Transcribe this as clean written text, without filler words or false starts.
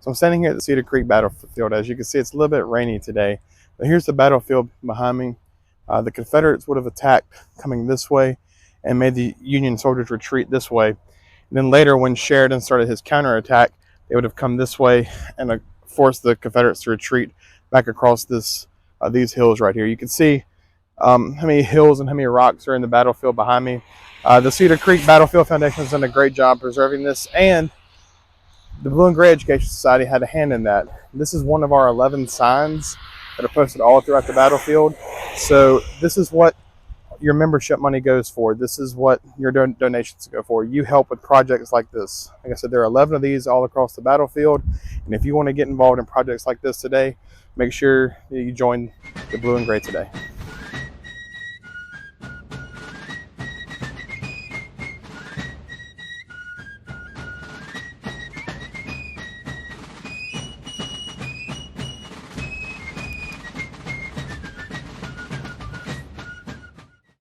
So I'm standing here at the Cedar Creek Battlefield. As you can see, it's a little bit rainy today. But here's the battlefield behind me. The Confederates would have attacked coming this way and made the Union soldiers retreat this way. And then later, when Sheridan started his counterattack, they would have come this way and forced the Confederates to retreat back across these hills right here. You can see how many hills and how many rocks are in the battlefield behind me. The Cedar Creek Battlefield Foundation has done a great job preserving this, and the Blue and Gray Education Society had a hand in that. This is one of our 11 signs that are posted all throughout the battlefield. So this is what your membership money goes for. This is what your donations go for. You help with projects like this. Like I said, there are 11 of these all across the battlefield. And if you want to get involved in projects like this today, make sure you join the Blue and Gray today.